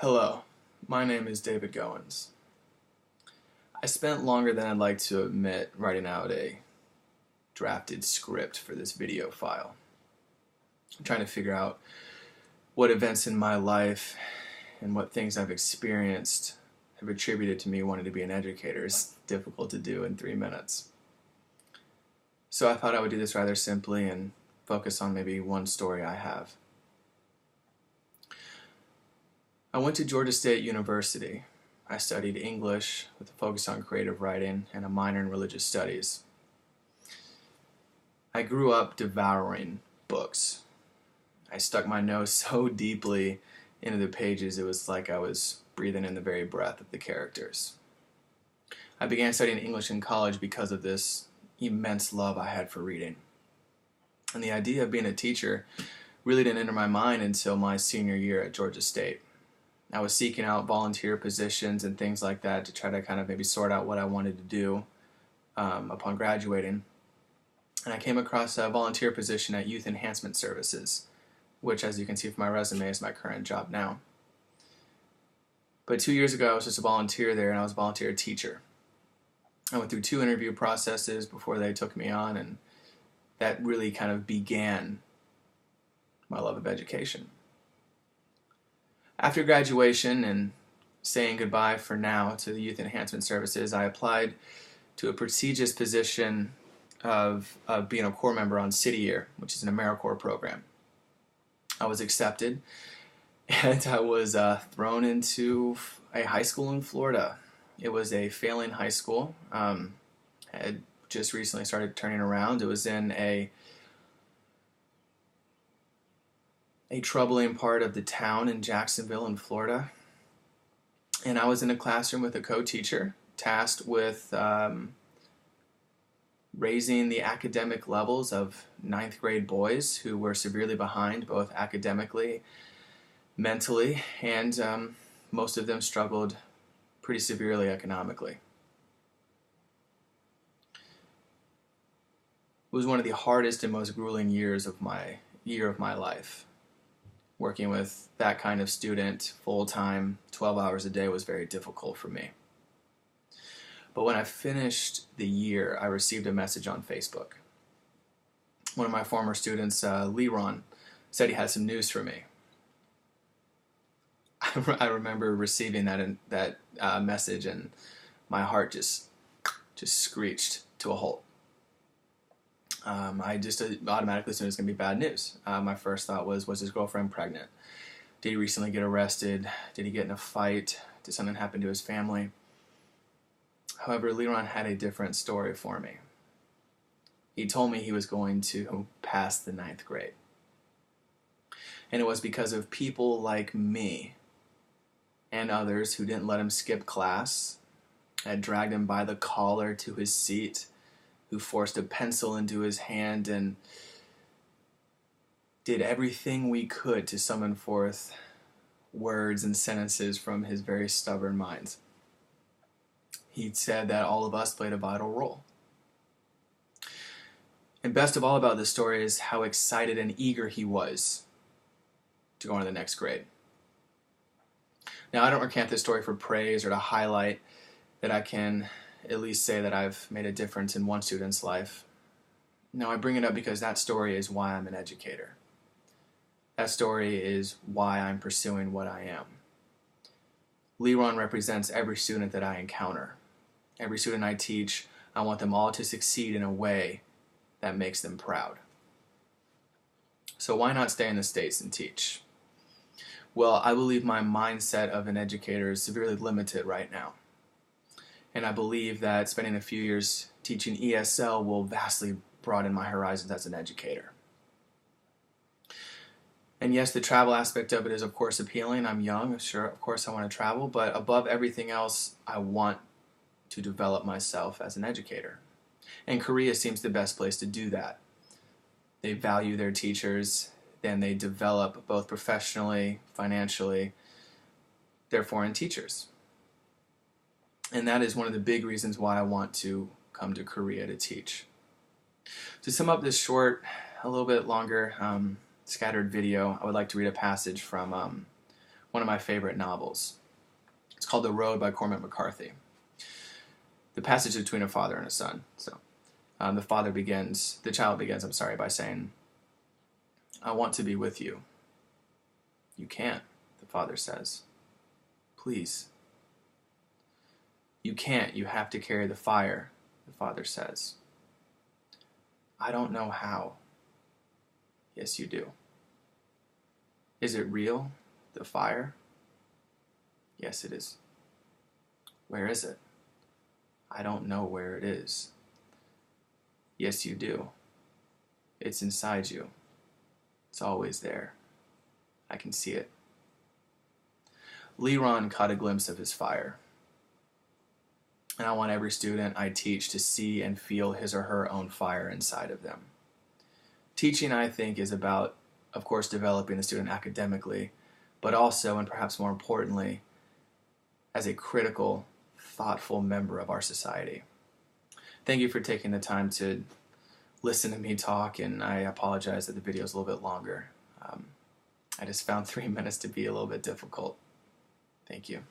Hello, my name is David Goins. I spent longer than I'd like to admit writing out a drafted script for this video file. I'm trying to figure out what events in my life and what things I've experienced have attributed to me wanting to be an educator. It's difficult to do in 3 minutes. So I thought I would do this rather simply and focus on maybe one story I have. I went to Georgia State University. I studied English with a focus on creative writing and a minor in religious studies. I grew up devouring books. I stuck my nose so deeply into the pages it was like I was breathing in the very breath of the characters. I began studying English in college because of this immense love I had for reading. And the idea of being a teacher really didn't enter my mind until my senior year at Georgia State. I was seeking out volunteer positions and things like that to try to kind of maybe sort out what I wanted to do upon graduating. And I came across a volunteer position at Youth Enhancement Services, which, as you can see from my resume, is my current job now. But 2 years ago, I was just a volunteer there, and I was a volunteer teacher. I went through 2 interview processes before they took me on, and that really kind of began my love of education. After graduation and saying goodbye for now to the Youth Enhancement Services, I applied to a prestigious position of being a Corps member on City Year, which is an AmeriCorps program. I was accepted, and I was thrown into a high school in Florida. It was a failing high school. Had just recently started turning around. It was in a troubling part of the town in Jacksonville in Florida. And I was in a classroom with a co-teacher tasked with raising the academic levels of 9th grade boys who were severely behind both academically, mentally, and most of them struggled pretty severely economically. It was one of the hardest and most grueling years of my life. Working with that kind of student full-time, 12 hours a day was very difficult for me. But when I finished the year, I received a message on Facebook. One of my former students, Leron, said he had some news for me. I remember receiving that message, and my heart just screeched to a halt. I just automatically assumed it was going to be bad news. My first thought was his girlfriend pregnant? Did he recently get arrested? Did he get in a fight? Did something happen to his family? However, Leron had a different story for me. He told me he was going to pass the 9th grade. And it was because of people like me and others who didn't let him skip class, had dragged him by the collar to his seat, who forced a pencil into his hand and did everything we could to summon forth words and sentences from his very stubborn mind. He said that all of us played a vital role. And best of all about this story is how excited and eager he was to go on to the next grade. Now, I don't recant this story for praise or to highlight that I can at least say that I've made a difference in one student's life. No, I bring it up because that story is why I'm an educator. That story is why I'm pursuing what I am. Leron represents every student that I encounter. Every student I teach, I want them all to succeed in a way that makes them proud. So why not stay in the States and teach? Well, I believe my mindset of an educator is severely limited right now. And I believe that spending a few years teaching ESL will vastly broaden my horizons as an educator. And yes, the travel aspect of it is of course appealing. I'm young, sure, of course I want to travel, but above everything else, I want to develop myself as an educator. And Korea seems the best place to do that. They value their teachers, then they develop both professionally, financially, their foreign teachers. And that is one of the big reasons why I want to come to Korea to teach. To sum up this short, a little bit longer, scattered video, I would like to read a passage from one one of my favorite novels. It's called The Road by Cormac McCarthy. The passage between a father and a son. So the child begins, by saying, "I want to be with you." "You can't," the father says. "Please." "You can't, you have to carry the fire," the father says. "I don't know how." "Yes, you do." "Is it real, the fire?" "Yes, it is." "Where is it?" "I don't know where it is." "Yes, you do. It's inside you. It's always there. I can see it." Leron caught a glimpse of his fire. And I want every student I teach to see and feel his or her own fire inside of them. Teaching, I think, is about, of course, developing the student academically, but also, and perhaps more importantly, as a critical, thoughtful member of our society. Thank you for taking the time to listen to me talk, and I apologize that the video is a little bit longer. I just found 3 minutes to be a little bit difficult. Thank you.